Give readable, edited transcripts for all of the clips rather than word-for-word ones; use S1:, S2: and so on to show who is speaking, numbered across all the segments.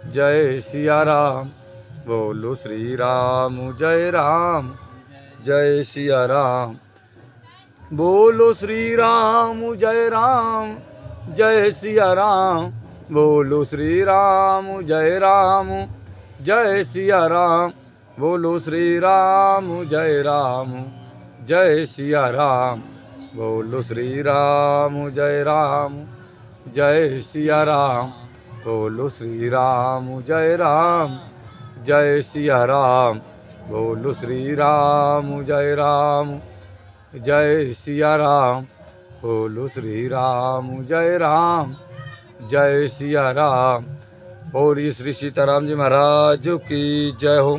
S1: जय सिया राम। बोलो श्री राम जय राम, जय सिया राम। बोलो श्री राम जय राम, जय सिया राम। बोलो श्री राम जय राम, जय सिया राम। बोलो श्री राम जय राम, जय सिया राम। बोलो श्री राम जय राम, जय सिया राम। बोलो श्री राम जय राम, जय सिया राम। बोलो श्री राम जय राम, जय सिया राम। बोलो श्री राम जय राम, जय सिया राम। बोलिए श्री सीताराम जी महाराज की जय हो।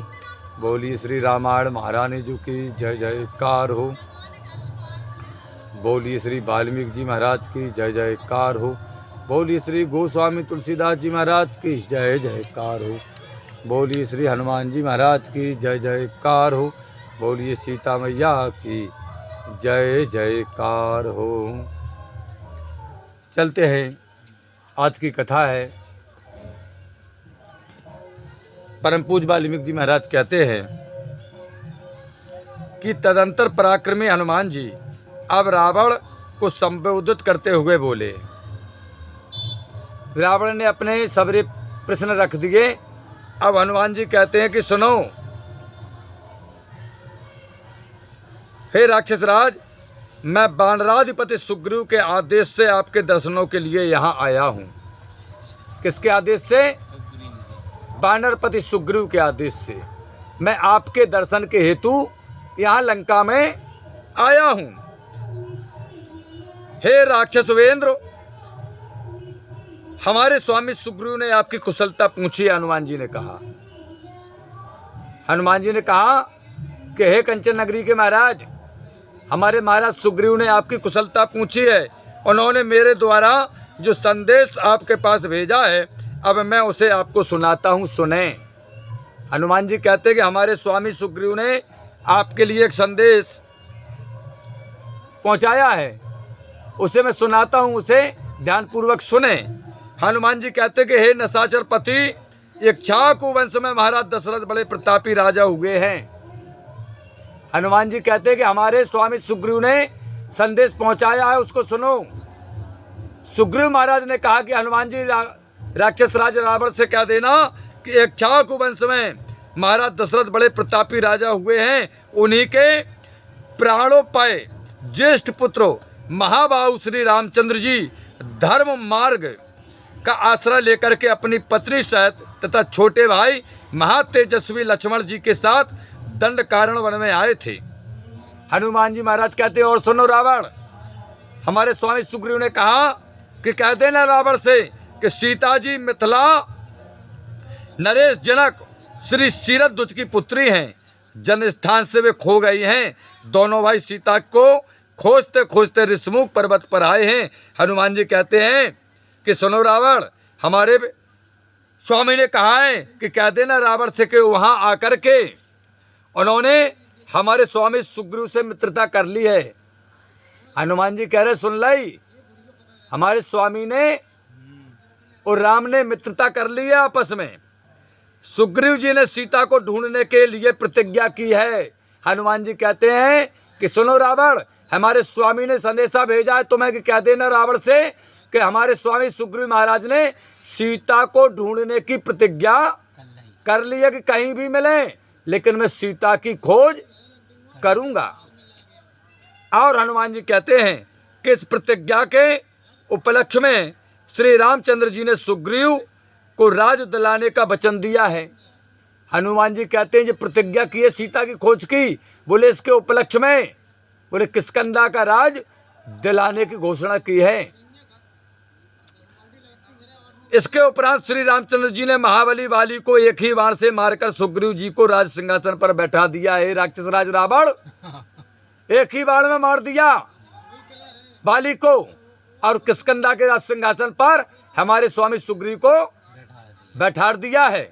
S1: बोलिए श्री रामायण महारानी जी की जय जयकार हो। बोलिए श्री वाल्मीकि जी महाराज की जय जयकार हो। बोलिए श्री गोस्वामी तुलसीदास जी महाराज की जय जयकार हो। बोलिए श्री हनुमान जी महाराज की जय जयकार हो। बोलिए सीता मैया की जय जयकार हो। चलते हैं, आज की कथा है। परम पूज्य वाल्मीकि जी महाराज कहते हैं कि तदंतर पराक्रमी हनुमान जी अब रावण को संबोधित करते हुए बोले। रावण ने अपने सबरे प्रश्न रख दिए। अब हनुमान जी कहते हैं कि सुनो, हे राक्षस राज, मैं वानराधिपति सुग्रीव के आदेश से आपके दर्शनों के लिए यहाँ आया हूँ। किसके आदेश से? वानरपति सुग्रीव के आदेश से मैं आपके दर्शन के हेतु यहाँ लंका में आया हूँ। हे राक्षस वीरेंद्र, हमारे स्वामी सुग्रीव ने आपकी कुशलता पूछी। हनुमान जी ने कहा कि हे कंचन नगरी के महाराज, हमारे महाराज सुग्रीव ने आपकी कुशलता पूछी है। उन्होंने मेरे द्वारा जो संदेश आपके पास भेजा है, अब मैं उसे आपको सुनाता हूँ, सुने। हनुमान जी कहते कि हमारे स्वामी सुग्रीव ने आपके लिए एक संदेश पहुँचाया है, उसे मैं सुनाता हूँ, उसे ध्यानपूर्वक सुने। हनुमान जी कहते कि हे नशाचर पति, इक्ष्वाकु वंश में महाराज दशरथ बड़े प्रतापी राजा हुए हैं। हनुमान जी कहते कि हमारे स्वामी सुग्रीव ने संदेश पहुंचाया है, उसको सुनो। सुग्रीव महाराज ने कहा कि हनुमान जी राक्षस राज रावण से कह देना कि इक्ष्वाकु वंश में महाराज दशरथ बड़े प्रतापी राजा हुए हैं। उन्हीं के प्राणोपाय ज्येष्ठ पुत्र महाबाहु श्री रामचंद्र जी धर्म मार्ग का आश्रय लेकर के अपनी पत्नी सहित तथा छोटे भाई महातेजस्वी लक्ष्मण जी के साथ दंड कारण वन में आए थे। हनुमान जी महाराज कहते और सुनो रावण, हमारे स्वामी सुग्रीव ने कहा कि कह देना रावण से कि सीता जी मिथिला नरेश जनक श्री शीरध्वज की पुत्री हैं। जन स्थान से वे खो गई हैं। दोनों भाई सीता को खोजते खोजते ऋषमुख पर्वत पर आए हैं। हनुमान जी कहते हैं कि सुनो रावण, हमारे स्वामी ने कहा है कि कह देना रावण से कि वहाँ आकर के उन्होंने हमारे स्वामी सुग्रीव से मित्रता कर ली है। हनुमान जी कह रहे सुन लाई, हमारे स्वामी ने और राम ने मित्रता कर ली है आपस में। सुग्रीव जी ने सीता को ढूंढने के लिए प्रतिज्ञा की है। हनुमान जी कहते हैं कि सुनो रावण, हमारे स्वामी ने संदेशा भेजा है तुम्हें कि कह देना रावण से कि हमारे स्वामी सुग्रीव महाराज ने सीता को ढूंढने की प्रतिज्ञा कर ली है कि कहीं भी मिले, लेकिन मैं सीता की खोज करूंगा। और हनुमान जी कहते हैं कि इस प्रतिज्ञा के उपलक्ष्य में श्री रामचंद्र जी ने सुग्रीव को राज दिलाने का वचन दिया है। हनुमान जी कहते हैं जो प्रतिज्ञा की है सीता की खोज की, बोले इसके उपलक्ष्य में बोले किष्किंधा का राज दिलाने की घोषणा की है। इसके उपरांत श्री रामचंद्र जी ने महाबली वाली को एक ही बाण से मारकर सुग्रीव जी को राज सिंहासन पर बैठा दिया है। राक्षस राज रावण एक ही बाण में मार दिया वाली को और किष्किंधा के राज सिंहासन पर हमारे स्वामी सुग्रीव को बैठा दिया है।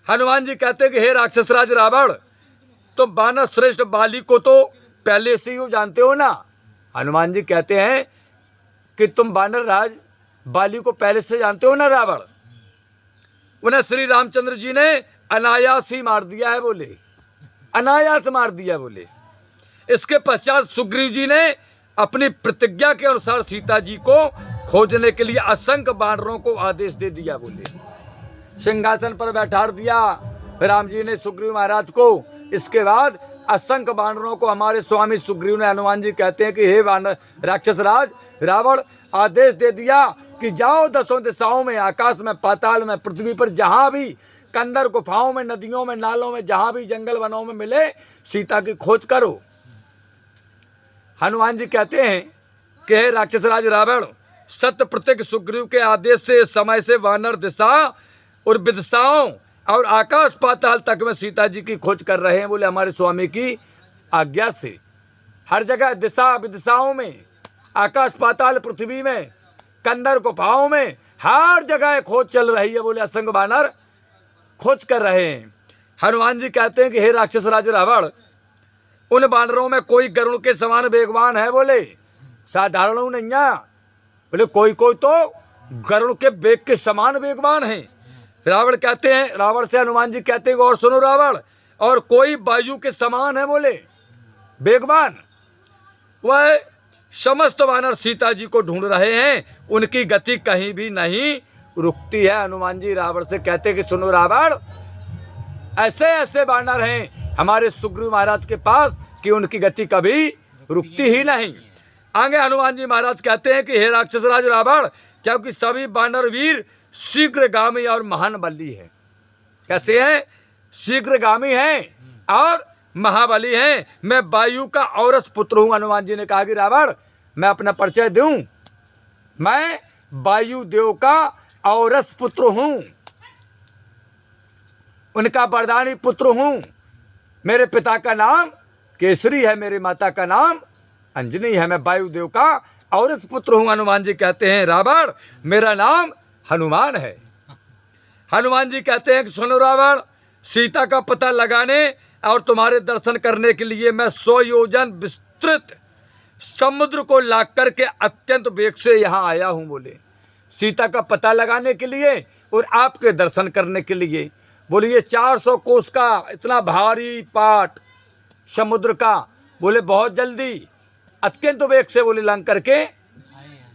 S1: हनुमान जी कहते कि हे राक्षस राज रावण, तुम वानर श्रेष्ठ बाली को तो पहले से ही जानते हो ना। हनुमान जी कहते हैं कि तुम वानर राज बाली को पहले से जानते हो ना रावण। उन्हें श्री रामचंद्र जी ने अनायास ही मार दिया है बोले, अनायास मार दिया बोले। इसके पश्चात सुग्रीव जी ने अपनी प्रतिज्ञा के अनुसार सीता जी को खोजने के लिए असंख्य वानरों को आदेश दे दिया बोले। सिंहासन पर बैठा दिया राम जी ने सुग्रीव महाराज को। इसके बाद असंख्य वानरों को हमारे स्वामी सुग्रीव ने, हनुमान जी कहते हैं कि हे वानर राक्षस राज रावण, आदेश दे दिया कि जाओ दसों दिशाओं में, आकाश में, पाताल में, पृथ्वी पर, जहाँ भी कंदर गुफाओं में, नदियों में, नालों में, जहाँ भी जंगल वनों में मिले सीता की खोज करो। हनुमान जी कहते हैं कि हे राक्षस राज रावण, सत्य प्रतिक सुग्रीव के आदेश से समय से वानर दिशा और विदिशाओं और आकाश पाताल तक में सीता जी की खोज कर रहे हैं बोले, हमारे स्वामी की आज्ञा से। हर जगह दिशा विदिशाओं में, आकाश पाताल पृथ्वी में, कंदर गुफाओं में, हर जगह खोज चल रही है बोले, असंख्य वानर खोज कर रहे हैं। हनुमान जी कहते हैं कि हे राक्षस राज रावण, उन वानरों में कोई गरुड़ के समान वेगवान है बोले, साधारण नहीं है बोले, कोई कोई तो गरुड़ के वेग के समान वेगवान है। रावण कहते हैं, रावण से हनुमान जी कहते हैं और सुनो रावण, और कोई वायु के समान है बोले वेगवान। वह समस्त वानर सीता जी को ढूंढ रहे हैं, उनकी गति कहीं भी नहीं रुकती है। हनुमान जी रावण से कहते हैं कि सुनो रावण, ऐसे ऐसे वानर हैं हमारे सुग्रीव महाराज के पास कि उनकी गति कभी रुकती ही नहीं। आगे हनुमान जी महाराज कहते हैं कि हे राक्षस राज रावण, क्योंकि सभी वानर वीर शीघ्रगामी और महान बली है। कैसे हैं? शीघ्रगामी हैं और महाबली हैं। मैं वायु का औरस पुत्र हूँ। हनुमान जी ने कहा कि रावण, मैं अपना परिचय दूं, मैं वायु देव का औरस पुत्र हूँ, उनका वरदानी पुत्र हूँ। मेरे पिता का नाम केसरी है, मेरी माता का नाम अंजनी है, मैं वायुदेव का औरस पुत्र हूँ। हनुमान जी कहते हैं रावण, मेरा नाम हनुमान है। हनुमान जी कहते हैं कि सुनो रावण, सीता का पता लगाने और तुम्हारे दर्शन करने के लिए मैं 100 योजन विस्तृत समुद्र को लाग करके अत्यंत वेग से यहाँ आया हूँ बोले, सीता का पता लगाने के लिए और आपके दर्शन करने के लिए। बोलिए 400 कोस का इतना भारी पाट समुद्र का, बोले बहुत जल्दी अत्यंत वेग से बोले लंघ करके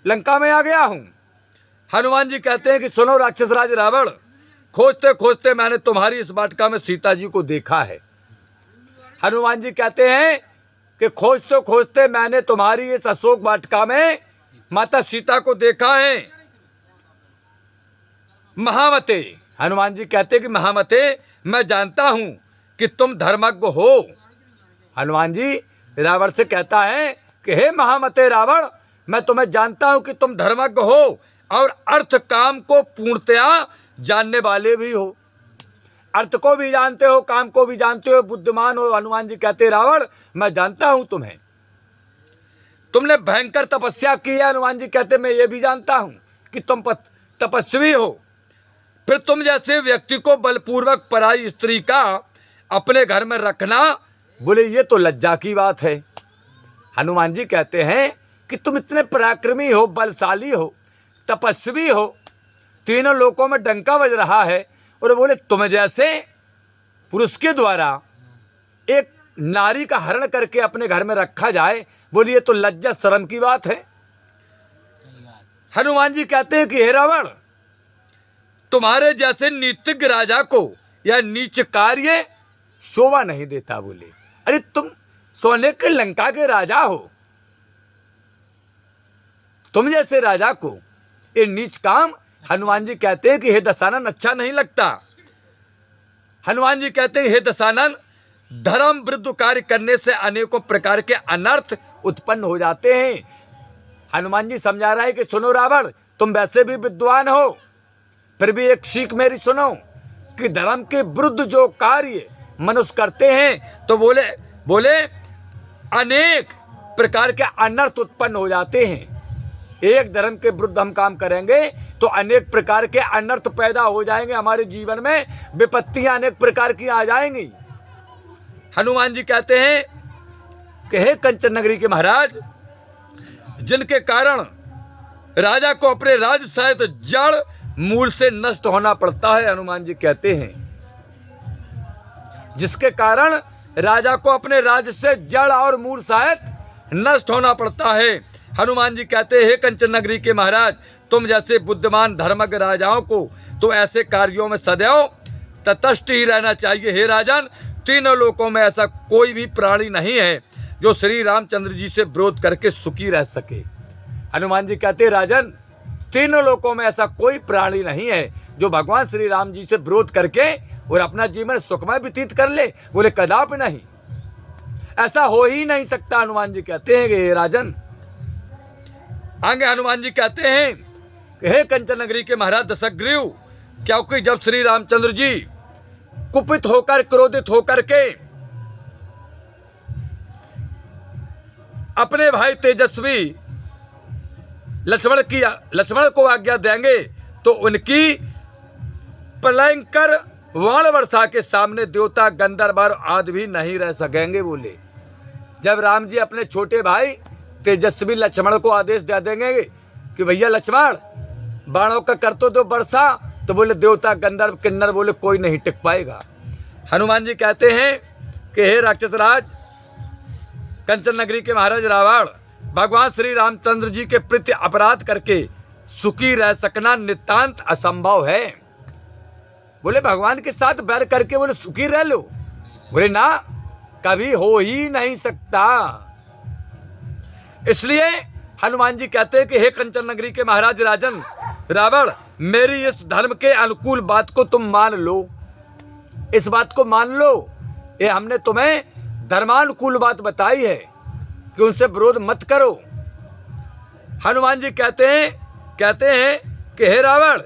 S1: लंका में आ गया हूँ। हनुमान जी कहते हैं कि सुनो राक्षस राज रावण, खोजते खोजते मैंने तुम्हारी इस वाटिका में सीता जी को देखा है। हनुमान जी कहते हैं कि खोजते खोजते मैंने तुम्हारी इस अशोक वाटिका में माता सीता को देखा है। महामते, हनुमान जी कहते हैं कि महामते, मैं जानता हूं कि तुम धर्मज्ञ हो। हनुमान जी रावण से कहता है कि हे महामते रावण, मैं तुम्हें जानता हूं कि तुम धर्मज्ञ हो और अर्थ काम को पूर्णतया जानने वाले भी हो। अर्थ को भी जानते हो, काम को भी जानते हो, बुद्धिमान हो। हनुमान जी कहते रावण, मैं जानता हूं तुम्हें, तुमने भयंकर तपस्या की है। हनुमान जी कहते मैं ये भी जानता हूं कि तुम तपस्वी हो। फिर तुम जैसे व्यक्ति को बलपूर्वक पराई स्त्री का अपने घर में रखना, बोले ये तो लज्जा की बात है। हनुमान जी कहते हैं कि तुम इतने पराक्रमी हो, बलशाली हो, तपस्वी हो, तीनों लोकों में डंका बज रहा है, और बोले तुम जैसे पुरुष के द्वारा एक नारी का हरण करके अपने घर में रखा जाए, बोलिए ये तो लज्जा शर्म की बात है। हनुमान जी कहते हैं कि हे रावण, तुम्हारे जैसे नीतिज्ञ राजा को या नीच कार्य शोभा नहीं देता। बोले अरे तुम सोने के लंका के राजा हो, तुम जैसे राजा को ये नीच काम, हनुमान जी कहते हैं कि हे दशानन, अच्छा नहीं लगता। हनुमान जी कहते हैं हे दशानन, धर्म विरुद्ध कार्य करने से अनेकों प्रकार के अनर्थ उत्पन्न हो जाते हैं। हनुमान जी समझा रहा है कि सुनो रावण, तुम वैसे भी विद्वान हो, फिर भी एक सीख मेरी सुनो कि धर्म के विरुद्ध जो कार्य मनुष्य करते हैं तो बोले अनेक प्रकार के अनर्थ उत्पन्न हो जाते हैं। एक धर्म के विरुद्ध हम काम करेंगे तो अनेक प्रकार के अनर्थ पैदा हो जाएंगे, हमारे जीवन में विपत्तियां अनेक प्रकार की आ जाएंगी। हनुमान जी कहते हैं कि हे कंचन नगरी के महाराज, जिनके कारण राजा को अपने राज सहित जड़ मूल से नष्ट होना पड़ता है, हनुमान जी कहते हैं, जिसके कारण राजा को अपने राज्य से जड़ और मूल सहित नष्ट होना पड़ता है। हनुमान जी कहते हैं, कंचन नगरी के महाराज, तुम जैसे बुद्धिमान धर्मज्ञ राजाओं को तो ऐसे कार्यों में सदैव तटस्थ ही रहना चाहिए। हे राजन, तीनों लोकों में ऐसा कोई भी प्राणी नहीं है जो श्री रामचंद्र जी से विरोध करके सुखी रह सके। हनुमान जी कहते हैं, राजन, तीनों लोकों में ऐसा कोई प्राणी नहीं है जो भगवान श्री राम जी से विरोध करके और अपना जीवन सुखमय व्यतीत कर ले। बोले कदापि नहीं, ऐसा हो ही नहीं सकता। हनुमान जी कहते हैं कि राजन, आगे हनुमान जी कहते हैं, हे कंचन नगरी के महाराज दशग्रीव, क्योंकि जब श्री रामचंद्र जी कुपित होकर, क्रोधित होकर के अपने भाई तेजस्वी लक्ष्मण को आज्ञा देंगे तो उनकी प्रलयंकर वाण वर्षा के सामने देवता, गंधर्व आदि भी नहीं रह सकेंगे। बोले जब राम जी अपने छोटे भाई तेजस्वी लक्ष्मण को आदेश दे देंगे कि भैया लक्ष्मण, बाणों का कर तो दो वर्षा, तो बोले देवता, गंधर्व, किन्नर बोले कोई नहीं टिक पाएगा। हनुमान जी कहते हैं कि हे राक्षस राज कंचन नगरी के महाराज रावण, भगवान श्री रामचंद्र जी के प्रति अपराध करके सुखी रह सकना नितांत असंभव है। बोले भगवान के साथ बैर करके बोले सुखी रह लो, बोले ना, कभी हो ही नहीं सकता। इसलिए हनुमान जी कहते हैं कि हे कंचन नगरी के महाराज राजन रावण, मेरी इस धर्म के अनुकूल बात को तुम मान लो, इस बात को मान लो। ये हमने तुम्हें धर्मानुकूल बात बताई है कि उनसे विरोध मत करो। हनुमान जी कहते हैं कि हे रावण,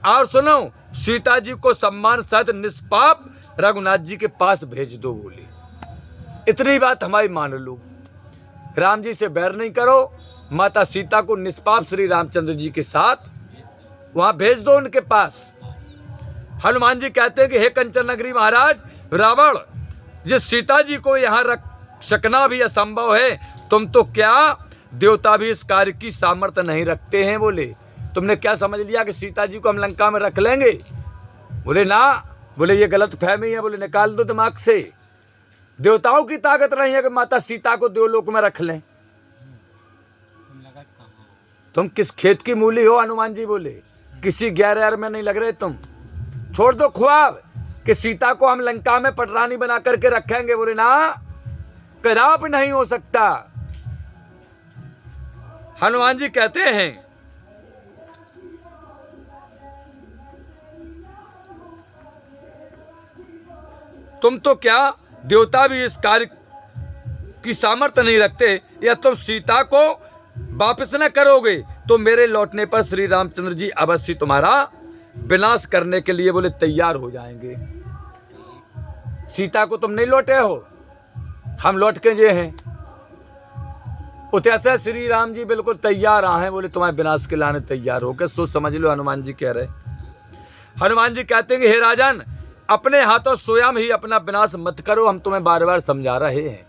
S1: और सुनो, सीता जी को सम्मान सहित निष्पाप रघुनाथ जी के पास भेज दो। बोले इतनी बात हमारी मान लो, राम जी से बैर नहीं करो, माता सीता को निष्पाप श्री रामचंद्र जी के साथ वहां भेज दो उनके पास। हनुमान जी कहते हैं कि हे कंचन नगरी महाराज रावण, जिस सीता जी को यहाँ रख सकना भी असंभव है, तुम तो क्या देवता भी इस कार्य की सामर्थ्य नहीं रखते हैं। बोले तुमने क्या समझ लिया कि सीता जी को हम लंका में रख लेंगे। बोले ना, बोले ये गलत फहमी है। बोले निकाल दो दिमाग से, देवताओं की ताकत नहीं है कि माता सीता को देवलोक में रख लें। तुम किस खेत की मूली हो। हनुमान जी बोले किसी गैर में नहीं लग रहे तुम, छोड़ दो ख्वाब कि सीता को हम लंका में पटरानी बना करके रखेंगे। बोले ना, कदापि नहीं हो सकता। हनुमान जी कहते हैं तुम तो क्या देवता भी इस कार्य की सामर्थ्य नहीं रखते, या तुम सीता को वापस न करोगे तो मेरे लौटने पर श्री रामचंद्र जी अवश्य तुम्हारा विनाश करने के लिए बोले तैयार हो जाएंगे। सीता को तुम नहीं लौटे हो, हम लौट के जे हैं। उतैसे श्री राम जी बिल्कुल तैयार आ हैं, बोले तुम्हारे विनाश के लाने तैयार हो के सोच समझ लो। हनुमान जी कह रहे, हनुमान जी कहते हैं कि हे राजन, अपने हाथों स्वयं ही अपना विनाश मत करो, हम तुम्हें बार बार समझा रहे हैं।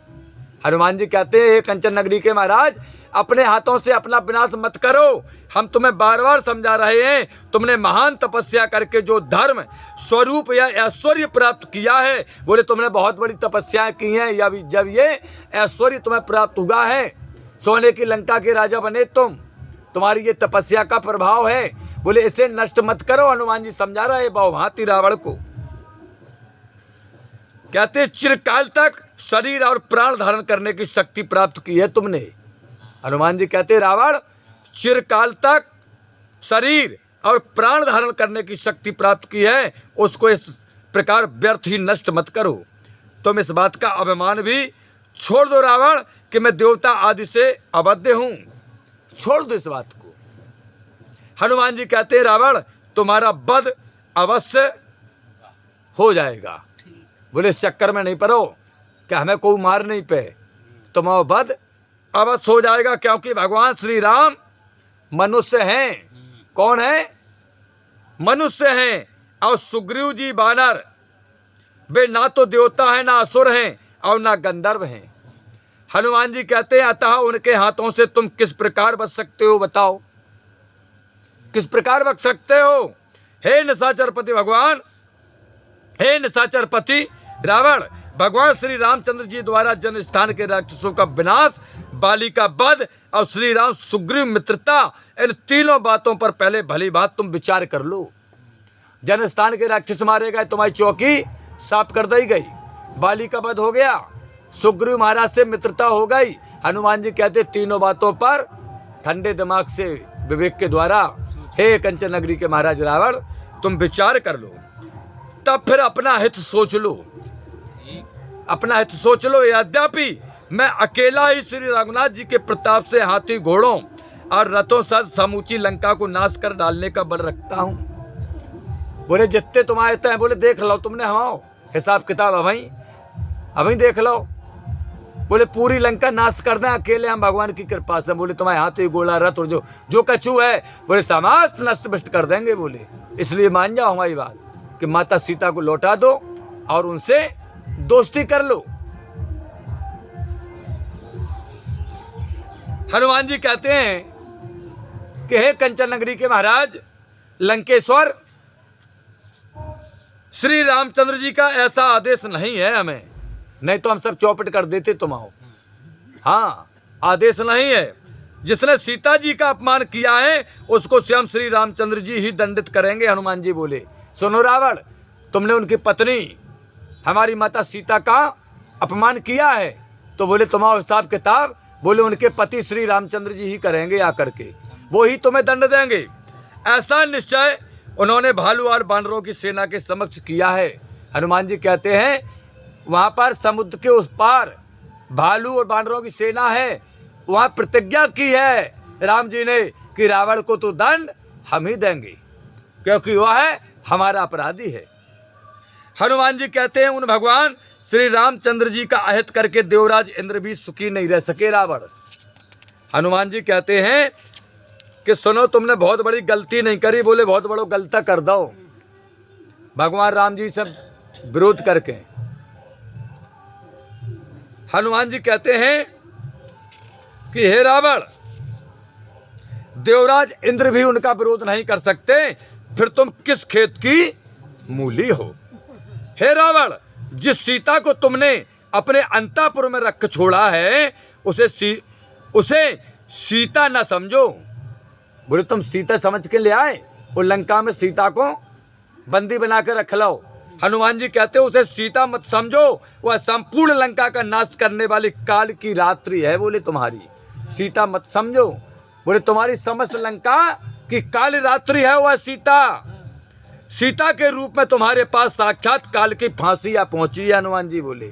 S1: हनुमान जी कहते हैं हे कंचन नगरी के महाराज, अपने हाथों से अपना विनाश मत करो, हम तुम्हें बार बार समझा रहे हैं। तुमने महान तपस्या करके जो धर्म स्वरूप या ऐश्वर्य प्राप्त किया है, बोले तुमने बहुत बड़ी तपस्याएं की हैं, या जब ये ऐश्वर्य तुम्हें प्राप्त हुआ है, सोने की लंका के राजा बने तुम, तुम्हारी ये तपस्या का प्रभाव है। बोले इसे नष्ट मत करो। हनुमान जी समझा रहे बहुभांति रावण को। कहते चिरकाल तक शरीर और प्राण धारण करने की शक्ति प्राप्त की है तुमने। हनुमान जी कहते रावण, चिरकाल तक शरीर और प्राण धारण करने की शक्ति प्राप्त की है, उसको इस प्रकार व्यर्थ ही नष्ट मत करो। तुम इस बात का अभिमान भी छोड़ दो रावण कि मैं देवता आदि से अबद्ध हूँ, छोड़ दो इस बात को। हनुमान जी कहते हैं रावण, तुम्हारा वध अवश्य हो जाएगा। बोले इस चक्कर में नहीं पड़ो कि हमें कोई मार नहीं पे, तुम्हारा वध अवश्य हो जाएगा, क्योंकि भगवान श्री राम मनुष्य हैं। कौन है? मनुष्य हैं। और सुग्रीव जी बानर, वे ना तो देवता हैं, ना असुर हैं, और ना गंधर्व हैं। हनुमान जी कहते हैं अतः उनके हाथों से तुम किस प्रकार बच सकते हो, बताओ किस प्रकार बच सकते हो। हे निशाचरपति भगवान, हे निशाचरपति रावण, भगवान श्री रामचंद्र जी द्वारा जन स्थान के राक्षसों का विनाश, बाली का वध और श्री राम सुग्रीव मित्रता, इन तीनों बातों पर पहले भली बात तुम विचार कर लो। जन स्थान के राक्षस मारे गए, तुम्हारी चौकी साफ कर दी गई, बाली का वध हो गया, सुग्रीव महाराज से मित्रता हो गई। हनुमान जी कहते तीनों बातों पर ठंडे दिमाग से विवेक के द्वारा हे कंचन नगरी के महाराज रावण तुम विचार कर लो, तब फिर अपना हित सोच लो, अपना हित सोच लो। यद्यपि मैं अकेला ही श्री रघुनाथ जी के प्रताप से हाथी घोड़ों और रथों सहित समूची लंका को नाश कर डालने का बल रखता हूँ। बोले जितने तुम आए हैं, बोले देख लो तुमने हमाओ हिसाब किताब अभी देख लो। बोले पूरी लंका नाश कर दें अकेले हम भगवान की कृपा से। बोले तुम्हारे हाथी घोड़ा रथ और जो कछू है, बोले समाज नष्ट भ्रष्ट कर देंगे। बोले इसलिए मान जाओ हमारी बात कि माता सीता को लौटा दो और उनसे दोस्ती कर लो। हनुमान जी कहते हैं कि हे कंचन नगरी के महाराज लंकेश्वर, श्री रामचंद्र जी का ऐसा आदेश नहीं है हमें, नहीं तो हम सब चौपट कर देते तुम आओ। हाँ, आदेश नहीं है। जिसने सीता जी का अपमान किया है उसको स्वयं श्री रामचंद्र जी ही दंडित करेंगे। हनुमान जी बोले सुनो रावण, तुमने उनकी पत्नी हमारी माता सीता का अपमान किया है, तो बोले तुम्हारा हिसाब किताब बोले उनके पति श्री रामचंद्र जी ही करेंगे आकर के, वो ही तुम्हें दंड देंगे। ऐसा निश्चय उन्होंने भालू और बानरों की सेना के समक्ष किया है। हनुमान जी कहते हैं वहाँ पर समुद्र के उस पार भालू और बानरों की सेना है, वहाँ प्रतिज्ञा की है राम जी ने कि रावण को तो दंड हम ही देंगे क्योंकि वह है हमारा अपराधी है। हनुमान जी कहते हैं उन भगवान श्री रामचंद्र जी का अहित करके देवराज इंद्र भी सुखी नहीं रह सके रावण। हनुमान जी कहते हैं कि सुनो तुमने बहुत बड़ी गलती नहीं करी। बोले बहुत बड़ो गलता कर दो भगवान राम जी से विरोध करके। हनुमान जी कहते हैं कि हे रावण, देवराज इंद्र भी उनका विरोध नहीं कर सकते, फिर तुम किस खेत की मूली हो। हे रावण, जिस सीता को तुमने अपने अंतापुर में रख छोड़ा है उसे सीता न समझो। बोले तुम सीता समझ के ले आए और लंका में सीता को बंदी बना के रख लो। हनुमान जी कहते हैं उसे सीता मत समझो, वह संपूर्ण लंका का नाश करने वाली काल की रात्रि है। बोले तुम्हारी सीता मत समझो, बोले तुम्हारी समस्त लंका की काल रात्रि है वह सीता। सीता के रूप में तुम्हारे पास साक्षात काल की फांसी या पहुंची है। हनुमान जी बोले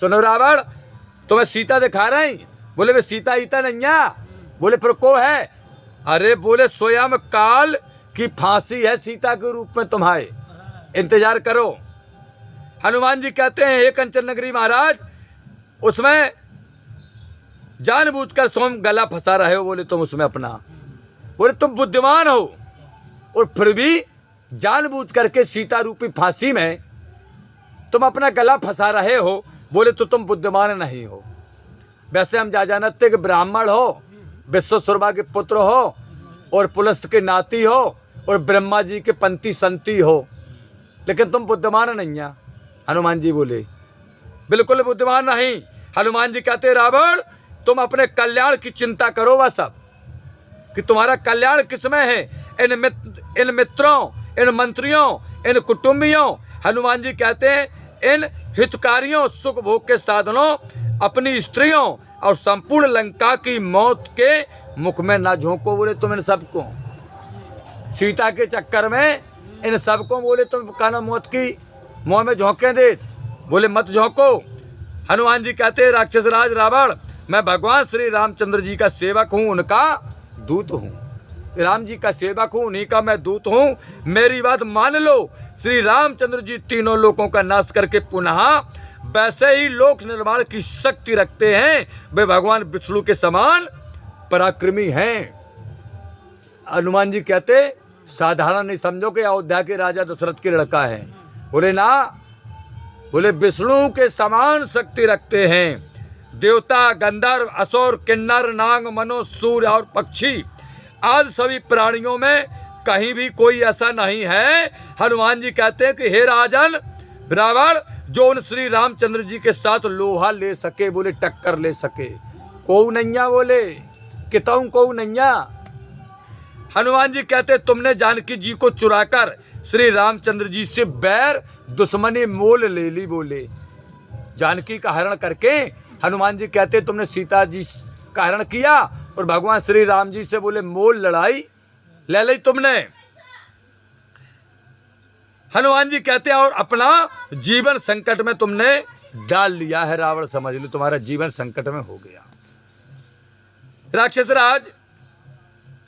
S1: सुनो रावण, तुम्हें सीता दिखा रहे हैं। बोले वे सीता ईता नहीं है। बोले फिर को है? अरे बोले स्वयं काल की फांसी है सीता के रूप में तुम्हारे, इंतजार करो। हनुमान जी कहते हैं हे कंचन नगरी महाराज, उसमें जानबूझकर तुम गला फंसा रहे हो। बोले तुम उसमें अपना, बोले तुम बुद्धिमान हो और फिर भी जानबूझ करके सीता रूपी फांसी में तुम अपना गला फंसा रहे हो। बोले तो तुम बुद्धिमान नहीं हो। वैसे हम जानते कि ब्राह्मण हो, विश्वशर्मा के पुत्र हो और पुलस्त के नाती हो और ब्रह्मा जी के पंथी संती हो, लेकिन तुम बुद्धिमान नहीं है। हनुमान जी बोले बिल्कुल बुद्धिमान नहीं। हनुमान जी कहते रावण, तुम अपने कल्याण की चिंता करो वह सब कि तुम्हारा कल्याण किसमें है, इन मित्रों, इन मंत्रियों, इन कुटुंबियों। हनुमान जी कहते हैं इन हितकारियों, सुख भोग के साधनों, अपनी स्त्रियों और संपूर्ण लंका की मौत के मुख में ना झोंको। बोले तुम इन सबको सीता के चक्कर में इन सबको बोले तुम काना मौत की मुँह में झोंके दे। बोले मत झोंको। हनुमान जी कहते हैं राक्षस राज रावण, मैं भगवान श्री रामचंद्र जी का सेवक हूँ, उनका दूत हूँ। राम जी का सेवक हूँ, उन्हीं का मैं दूत हूँ। मेरी बात मान लो। श्री रामचंद्र जी तीनों लोकों का नाश करके पुनः वैसे ही लोक निर्माण की शक्ति रखते हैं। वे भगवान विष्णु के समान पराक्रमी हैं। हनुमान जी कहते साधारण नहीं समझो कि अयोध्या के राजा दशरथ के लड़का है। बोले ना, बोले विष्णु के समान शक्ति रखते हैं। देवता, गंधर्व, असुर, किन्नर, नाग, मनुष्य, सूर्य और पक्षी आज सभी प्राणियों में कहीं भी कोई ऐसा नहीं है। हनुमान जी कहते हैं कि हे राजन रावण, जो उन श्री रामचंद्र जी के साथ लोहा ले सके, बोले टक्कर ले सके, कोऊ नैया, बोले किताऊं कोऊ नैया। हनुमान जी कहते तुमने जानकी जी को चुराकर श्री रामचंद्र जी से बैर दुश्मनी मोल ले ली, बोले जानकी का हरण करके हनुमान जी कहते तुमने सीता जी का हरण किया और भगवान श्री राम जी से बोले मोल लड़ाई ले ली तुमने। हनुमान जी कहते हैं और अपना जीवन संकट में तुमने डाल लिया है रावण, समझ लो तुम्हारा जीवन संकट में हो गया। राक्षस राज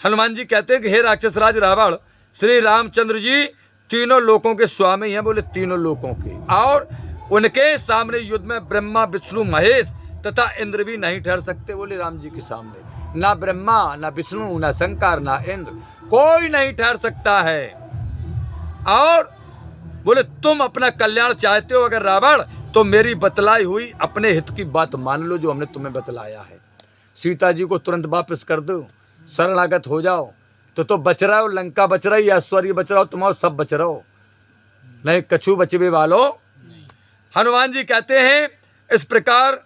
S1: हनुमान जी कहते हैं कि हे राक्षस राज रावण, श्री रामचंद्र जी तीनों लोकों के स्वामी हैं, बोले तीनों लोकों के, और उनके सामने युद्ध में ब्रह्मा विष्णु महेश तथा इंद्र भी नहीं ठहर सकते, बोले राम जी के सामने ना ब्रह्मा ना विष्णु ना शंकर ना इंद्र, कोई नहीं ठहर सकता है। और बोले तुम अपना कल्याण चाहते हो अगर रावण, तो मेरी बतलाई हुई अपने हित की बात मान लो जो हमने तुम्हें बतलाया है। सीता जी को तुरंत वापस कर दो, शरणागत हो जाओ, तो बच रहा हो, लंका बच रही, ऐश्वर्य बच रहा हो, तुम्हारा सब बच रहा हो, नहीं कछु बचवे वालो। हनुमान जी कहते हैं इस प्रकार,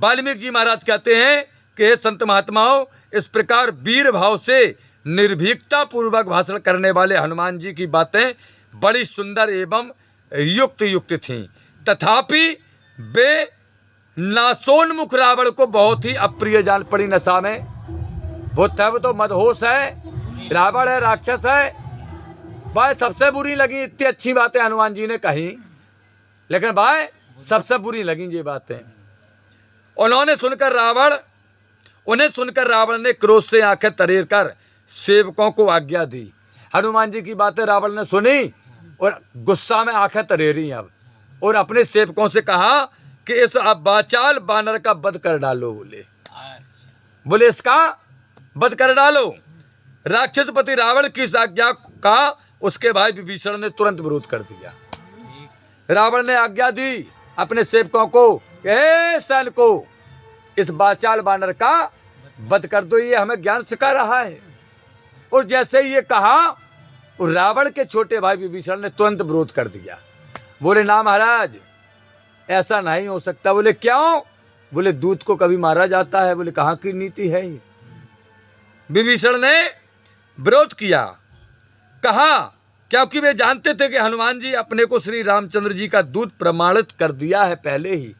S1: वाल्मीकि जी महाराज कहते हैं कि हे संत महात्माओं, इस प्रकार वीर भाव से निर्भीकता पूर्वक भाषण करने वाले हनुमान जी की बातें बड़ी सुंदर एवं युक्त थीं, तथापि वे नासोन्मुख रावण को बहुत ही अप्रिय जान पड़ी। नशा में बहुत है, वो तो मदहोश है, रावण है, राक्षस है, भाई सबसे बुरी लगी। इतनी अच्छी बातें हनुमान जी ने कही, लेकिन भाई सबसे बुरी लगी ये बातें। उन्हें सुनकर रावण ने क्रोध से आंखें तरेर कर सेवकों को आज्ञा दी। हनुमान जी की बातें रावण ने सुनी और गुस्सा में आंखें तरेरी अब, और अपने सेवकों से कहा कि इस बाचाल बानर का वध कर डालो, बोले इसका वध कर डालो। राक्षसपति रावण की इस आज्ञा का उसके भाई विभीषण ने तुरंत विरोध कर दिया। रावण ने आज्ञा दी अपने सेवकों को, ए सैनिकों, इस बाचाल बानर का वध कर दो, ये हमें ज्ञान सिखा रहा है। और जैसे ही ये कहा, रावण के छोटे भाई विभीषण ने तुरंत विरोध कर दिया, बोले ना महाराज ऐसा नहीं हो सकता। बोले क्यों? बोले दूत को कभी मारा जाता है। बोले कहाँ की नीति है ये? विभीषण ने विरोध किया, कहा क्योंकि वे जानते थे कि हनुमान जी अपने को श्री रामचंद्र जी का दूत प्रमाणित कर दिया है पहले ही।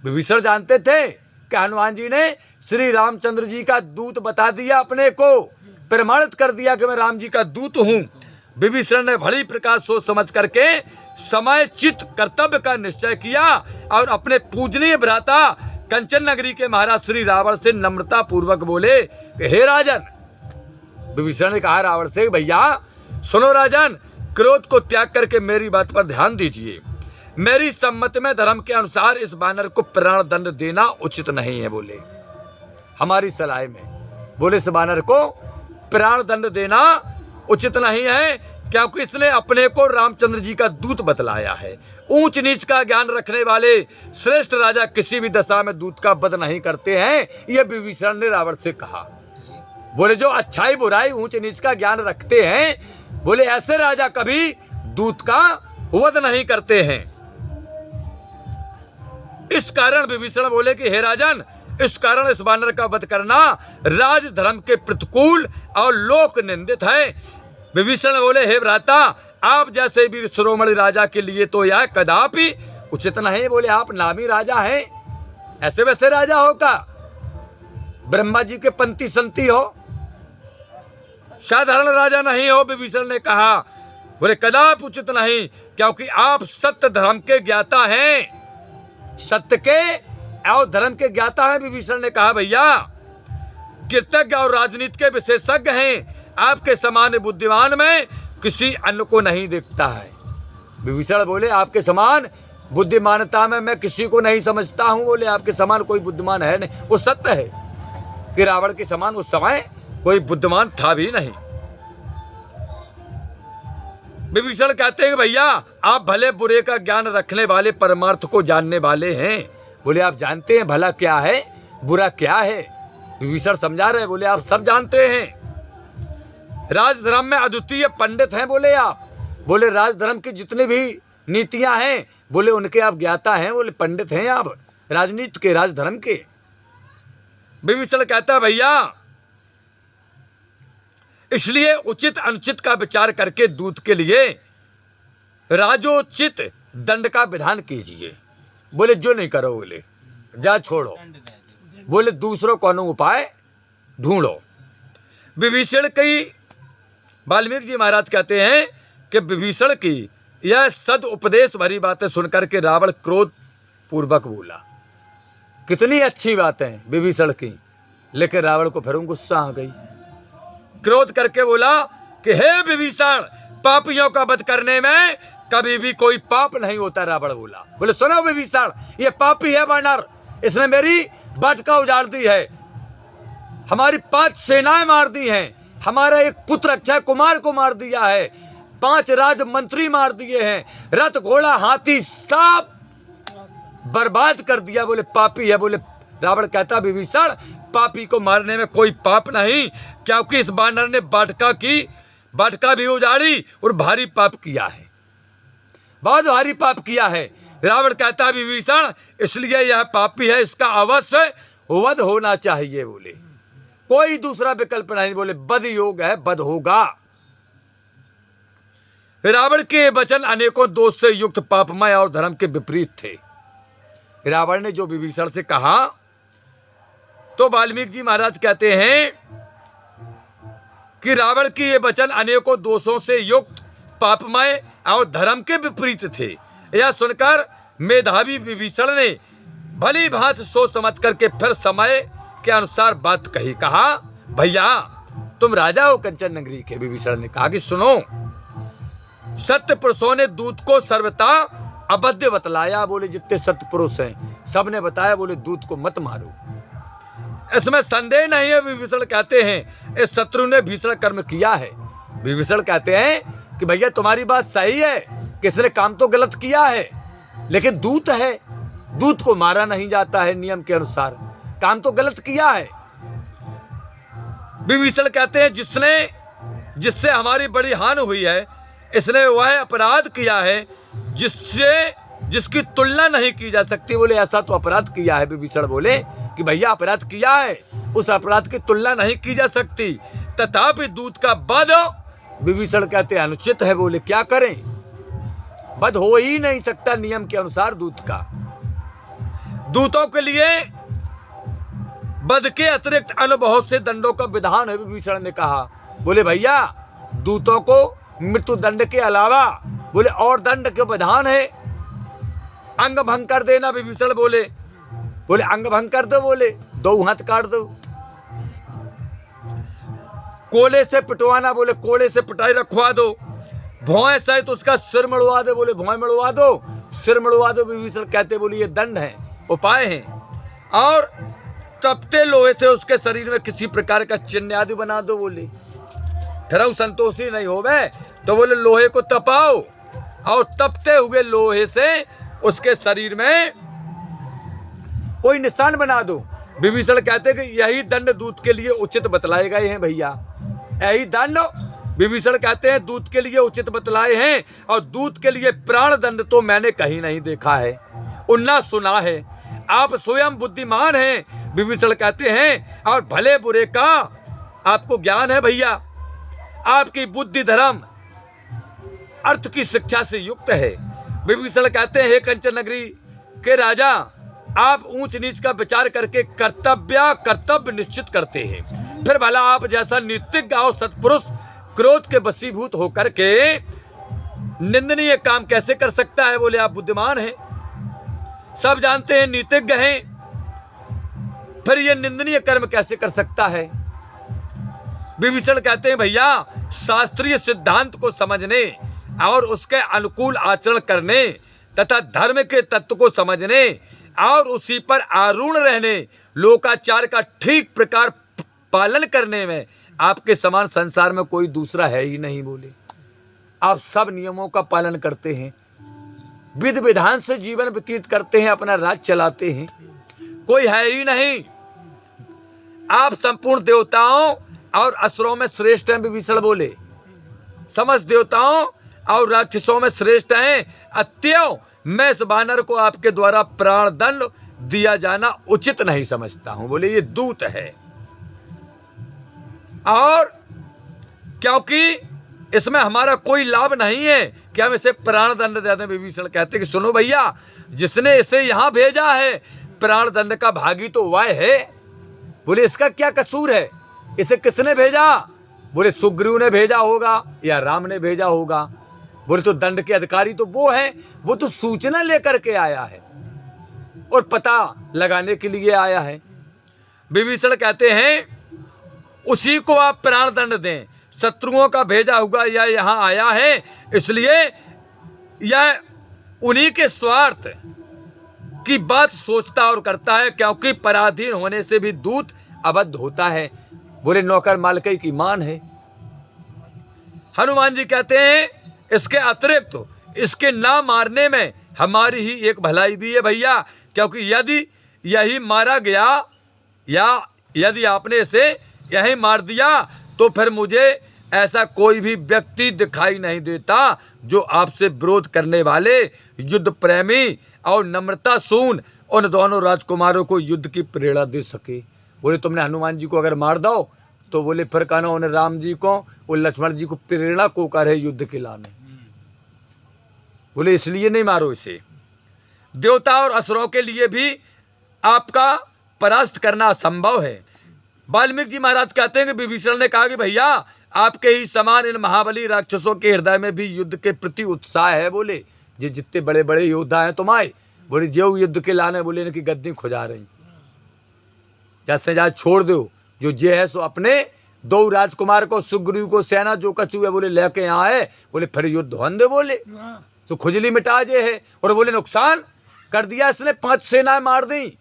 S1: विभीषण जानते थे कि हनुमान जी ने श्री रामचंद्र जी का दूत बता दिया, अपने को प्रमाणित कर दिया कि मैं राम जी का दूत हूँ। विभीषण ने भली प्रकार सोच समझ करके समयचित कर्तव्य का निश्चय किया और अपने पूजनीय भ्राता कंचन नगरी के महाराज श्री रावण से नम्रता पूर्वक बोले कि हे राजन। विभीषण ने कहा रावण से, भैया सुनो राजन, क्रोध को त्याग करके मेरी बात पर ध्यान दीजिए। मेरी सम्मति में धर्म के अनुसार इस बानर को प्राण दंड देना उचित नहीं है। बोले हमारी सलाह में, बोले इस बानर को प्राण दंड देना उचित नहीं है, क्योंकि इसने अपने को रामचंद्र जी का दूत बतलाया है। ऊंच नीच का ज्ञान रखने वाले श्रेष्ठ राजा किसी भी दशा में दूत का वध नहीं करते हैं, यह विभीषण ने रावण से कहा। बोले जो अच्छाई बुराई ऊंच नीच का ज्ञान रखते हैं, बोले ऐसे राजा कभी दूत का वध नहीं करते हैं। इस कारण विभीषण बोले कि हे राजन, इस कारण इस बानर का वध करना राज धर्म के प्रतिकूल और लोक निंदित है। विभीषण बोले हे भ्राता, आप जैसे वीर शिरोमणि राजा के लिए तो यह कदापि उचित नहीं। बोले आप नामी राजा हैं, ऐसे वैसे राजा हो का? ब्रह्मा जी के पंथी संती हो, साधारण राजा नहीं हो। विभीषण ने कहा, बोले कदापि उचित नहीं, क्योंकि आप सत्य धर्म के ज्ञाता हैं, सत्य के और धर्म के ज्ञाता हैं। विभीषण ने कहा भैया कृतज्ञ और राजनीति के विशेषज्ञ हैं, आपके समान बुद्धिमान में किसी अन्य को नहीं देखता है। विभीषण बोले आपके समान बुद्धिमानता में मैं किसी को नहीं समझता हूँ। बोले आपके समान कोई बुद्धिमान है नहीं। वो सत्य है कि रावण के समान उस समय कोई बुद्धिमान था भी नहीं। विभीषण कहते हैं कि भैया आप भले बुरे का ज्ञान रखने वाले, परमार्थ को जानने वाले हैं। बोले आप जानते हैं भला क्या है बुरा क्या है? विभीषण समझा रहे, बोले आप सब जानते हैं। राजधर्म में अद्वितीय पंडित हैं बोले आप। बोले राजधर्म की जितनी भी नीतियां हैं बोले उनके आप ज्ञाता हैं, बोले पंडित हैं आप राजनीति के, राजधर्म के। विभीषण कहता भैया इसलिए उचित अनुचित का विचार करके दूत के लिए राजोचित दंड का विधान कीजिए। बोले जो नहीं करो बोले जा छोड़ो, बोले दूसरों कौन उपाय ढूंढो। विभीषण की वाल्मीकि जी महाराज कहते हैं कि विभीषण की यह सद उपदेश भरी बातें सुनकर के रावण क्रोध पूर्वक बोला। कितनी अच्छी बातें विभीषण की, लेकिन रावण को फिर गुस्सा आ गई। क्रोध करके बोला कि हे विभीषण, पापियों का वध करने में कभी भी कोई पाप नहीं होता। रावण बोला, बोले सुनो विभीषण, ये पापी है वानर, इसने मेरी वाटिका उजाड़ दी है, हमारी 5 सेनाएं मार दी हैं, हमारा एक पुत्र अक्षय कुमार को मार दिया है, 5 राज मंत्री मार दिए हैं, रथ घोड़ा हाथी सब बर्बाद कर दिया। बोले पापी है। बोले रावण कहता विभीषण पापी को मारने में कोई पाप नहीं, क्योंकि इस बानर ने वाटिका भी उजाड़ी और भारी पाप किया है, बहुत भारी पाप किया है। रावण कहता विभीषण इसलिए यह पापी है, इसका अवश्य वध होना चाहिए। बोले कोई दूसरा विकल्प नहीं, बोले वध योग है, वध होगा। रावण के वचन अनेकों दोष से युक्त पापमय और धर्म के विपरीत थे। रावण ने जो विभीषण से कहा तो वाल्मीकि जी महाराज कहते हैं कि रावण के ये वचन अनेकों दोषों से युक्त पापमय और धर्म के विपरीत थे। यह सुनकर मेधावी विभीषण ने भली भांति सोच समझ करके फिर समय के अनुसार बात कही। कहा भैया तुम राजा हो कंचन नगरी के। विभीषण ने कहा कि सुनो, सत्य पुरुषों ने दूत को सर्वथा अबद्ध बतलाया। बोले जितने सत्य पुरुष हैं सब ने बताया, बोले दूत को मत मारो, इसमें संदेह नहीं है। विभीषण कहते हैं इस शत्रु ने भीषण कर्म किया है। विभीषण कहते हैं कि भैया तुम्हारी बात सही है कि इसने काम तो गलत किया है, लेकिन दूत है, दूत को मारा नहीं जाता है नियम के अनुसार, काम तो गलत किया है। विभीषण कहते हैं जिससे हमारी बड़ी हानि हुई है, इसने वह अपराध किया है जिसकी तुलना नहीं की जा सकती। बोले ऐसा तो अपराध किया है। विभीषण बोले कि भैया अपराध किया है, उस अपराध की तुलना नहीं की जा सकती, तथापि दूत का वध विभीषण कहते हैं अनुचित है। बोले क्या करें, वध हो ही नहीं सकता नियम के अनुसार दूत का। दूतों के लिए वध के अतिरिक्त अन्य बहुत से दंडों का विधान है। विभीषण ने कहा बोले भैया दूतों को मृत्यु दंड के अलावा बोले और दंड के विधान है। अंग भंग कर देना। विभीषण बोले अंग भंग कर दो, बोले 2 हाथ काट दो। कोले से पिटवाना, बोले कोले से पिटाई रखवा दो। भौएं सहित उसका सिर मड़वा दो, बोले भौएं मड़वा दो, सिर मड़वा दो। विभीषण कहते बोले ये दंड है, उपाय हैं। और तपते लोहे से उसके शरीर में किसी प्रकार का चिन्ह आदि बना दो। बोले फिर संतोषी नहीं होवे तो बोले लोहे को तपाओ और तपते हुए लोहे से उसके शरीर में कोई निशान बना दो। विभीषण कहते कि यही दंड दूत के लिए उचित बतलाए गए हैं। भैया यही दंड विभीषण कहते हैं दूत के लिए उचित बतलाए हैं, और दूत के लिए प्राण दंड तो मैंने कहीं नहीं देखा है और ना सुना है। आप स्वयं बुद्धिमान हैं विभीषण कहते हैं, और भले बुरे का आपको ज्ञान है। भैया आपकी बुद्धि धर्म अर्थ की शिक्षा से युक्त है। विभीषण कहते हैं हे कंचन नगरी के राजा, आप ऊंच नीच का विचार करके कर्तव्य निश्चित करते हैं, फिर भला आप जैसा नीतिज्ञ और सत्पुरुष क्रोध के वशीभूत होकर के निंदनीय काम कैसे कर सकता है। बोले आप बुद्धिमान हैं, सब जानते हैं, नीतिज्ञ हैं, फिर ये निंदनीय कर्म कैसे कर सकता है। विभीषण कहते हैं भैया शास्त्रीय सिद्धांत को समझने और उसके अनुकूल आचरण करने तथा धर्म के तत्व को समझने और उसी पर आरूढ़ रहने, लोकाचार का ठीक प्रकार पालन करने में आपके समान संसार में कोई दूसरा है ही नहीं। बोले आप सब नियमों का पालन करते हैं, विधि विधान से जीवन व्यतीत करते हैं, अपना राज चलाते हैं, कोई है ही नहीं। आप संपूर्ण देवताओं और असुरों में श्रेष्ठ हैं विभीषण बोले, समस्त देवताओं और राक्षसों में श्रेष्ठ हैं। अतएव मैं इस वानर को आपके द्वारा प्राण दंड दिया जाना उचित नहीं समझता हूं। बोले ये दूत है, और क्योंकि इसमें हमारा कोई लाभ नहीं है कि हम इसे प्राण दंड दे दें। विभीषण कहते कि सुनो भैया, जिसने इसे यहां भेजा है प्राण दंड का भागी तो वह है। बोले इसका क्या कसूर है, इसे किसने भेजा? बोले सुग्रीव ने भेजा होगा या राम ने भेजा होगा। बोले तो दंड के अधिकारी तो वो है, वो तो सूचना लेकर के आया है और पता लगाने के लिए आया है। विभीषण कहते हैं उसी को आप प्राण दंड दें, शत्रुओं का भेजा हुआ यह यहाँ आया है, इसलिए यह उन्हीं के स्वार्थ की बात सोचता और करता है, क्योंकि पराधीन होने से भी दूत अबद्ध होता है। बोले नौकर मालकई की मान है। हनुमान जी कहते हैं इसके अतिरिक्त इसके ना मारने में हमारी ही एक भलाई भी है भैया, क्योंकि यदि यही मारा गया या यदि आपने इसे यही मार दिया तो फिर मुझे ऐसा कोई भी व्यक्ति दिखाई नहीं देता जो आपसे विरोध करने वाले, युद्ध प्रेमी और नम्रता शून्य उन दोनों राजकुमारों को युद्ध की प्रेरणा दे सके। बोले तुमने हनुमान जी को अगर मार दो तो बोले फिर कहना उन्हें राम जी को और लक्ष्मण जी को प्रेरणा को करे युद्ध के लाने। बोले इसलिए नहीं मारो इसे। देवता और असुरों के लिए भी आपका परास्त करना असंभव है। वाल्मीकि जी महाराज कहते हैं कि विभीषण ने कहा कि भैया आपके ही समान इन महाबली राक्षसों के हृदय में भी युद्ध के प्रति उत्साह है। बोले ये जितने बड़े बड़े योद्धा हैं तुम आए, बोले जो युद्ध के लाने, बोले इनकी गद्दी खुजा रही, जैसे जाए छोड़ दो, जो जे है सो अपने दो राजकुमार को सुग्रीव को सेना जो कछु है बोले लेके यहाँ है, बोले फिर युद्ध होने दे, बोले तो खुजली मिटा जे है। और बोले नुकसान कर दिया इसने, 5 सेनाएं मार दी।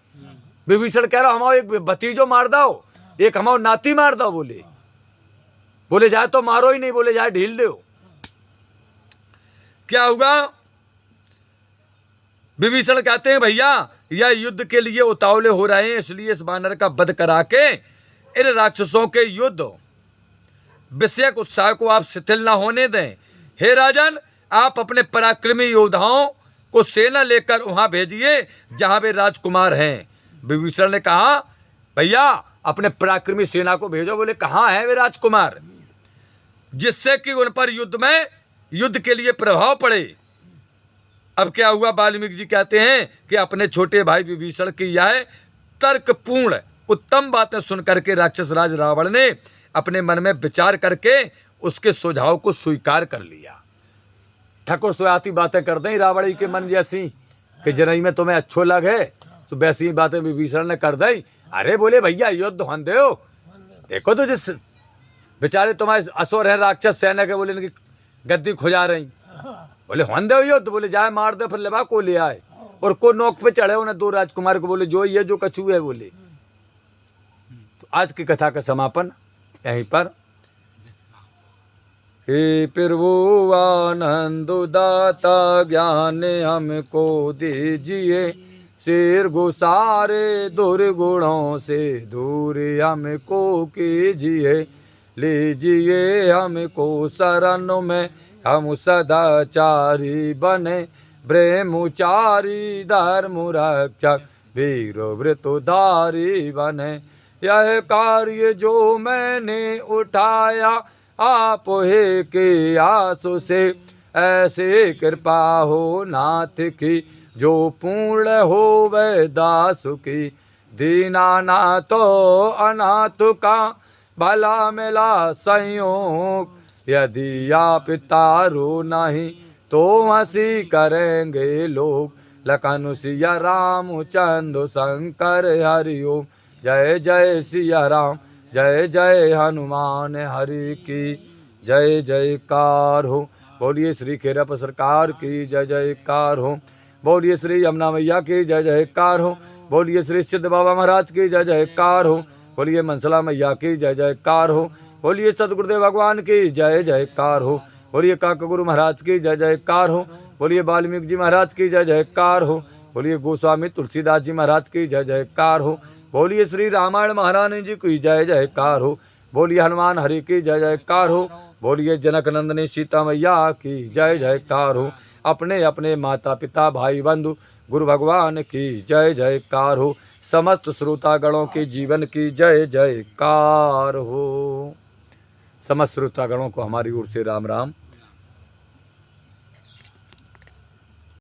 S1: विभीषण कह रहा हमारा एक भतीजो मार दो, एक हमारा नाती मार दो। बोले जाए तो मारो ही नहीं, बोले जाए ढील दो। क्या होगा? विभीषण कहते हैं भैया यह युद्ध के लिए उतावले हो रहे हैं, इसलिए इस वानर का वध करा के इन राक्षसों के युद्ध विषयक उत्साह को आप शिथिल न होने दें। हे राजन, आप अपने पराक्रमी योद्धाओं को सेना लेकर वहां भेजिए जहां वे राजकुमार हैं। विभीषण ने कहा भैया अपने पराक्रमी सेना को भेजो। बोले कहाँ हैं वे राजकुमार, जिससे कि उन पर युद्ध के लिए प्रभाव पड़े। अब क्या हुआ? वाल्मीकि जी कहते हैं कि अपने छोटे भाई विभीषण की यह तर्कपूर्ण उत्तम बातें सुन करके राक्षस राज रावण ने अपने मन में विचार करके उसके सुझाव को स्वीकार कर लिया। ठकुर सुयाती बातें कर दें रावण के मन जैसी कि जनई में तुम्हें अच्छो लगे, तो वैसी ही बातें विभीषण ने कर दी। अरे बोले भैया युद्ध होने दो, देखो तो जिस बेचारे तुम्हारे असुर है राक्षस सेना के, बोले इनकी गद्दी खुजा रही, बोले होने दो युद्ध। बोले जाए मार दो, फिर लेवा को ले आए और को नोक पे चढ़े उन्हें 2 राजकुमार को, बोले जो ये जो कछू है। बोले तो आज की कथा का समापन यहीं पर। हे प्रभु आनंद दाता ज्ञान हमको दीजिए, शेर गुसारे दुर्गुणों से दूर हमको कीजिए, लीजिए हमको शरण में हम सदाचारी बने, ब्रह्मचारी धर्म रक्षक वीर व्रतधारी बने। यह कार्य जो मैंने उठाया आप हे के आसु से, ऐसे कृपा हो नाथ की जो पूर्ण हो वह दास की। दीनानाथ अनाथ का भला मिला संयोग, यदि आप तारो नहीं तो हंसी करेंगे लोग। लखन सिया राम चंद्र शंकर हरिओम, जय जय सिया राम जय जय हनुमान हरि की जय जयकार हो। बोलिए श्री खेरप सरकार की जय जयकार हो। बोलिए श्री यमुना मैया की जय जयकार हो। बोलिए श्री सिद्ध बाबा महाराज की जय जयकार हो। बोलिए मनसला मैया की जय जयकार हो। बोलिए सदगुरुदेव भगवान की जय जयकार हो। बोलिए काका गुरु महाराज की जय जयकार हो। बोलिए वाल्मीकि जी महाराज की जय जयकार हो। बोलिए गोस्वामी तुलसीदास जी महाराज की जय जयकार हो। बोलिए श्री रामायण महारानी जी की जय जयकार हो। बोलिए हनुमान हरि की जय जयकार हो। बोलिए जनक नंदनी सीता मैया की जय जयकार हो। अपने अपने माता पिता भाई बंधु गुरु भगवान की जय जयकार हो। समस्त श्रोतागणों के जीवन की जय जयकार हो। समस्त श्रोतागणों को हमारी ओर से राम राम।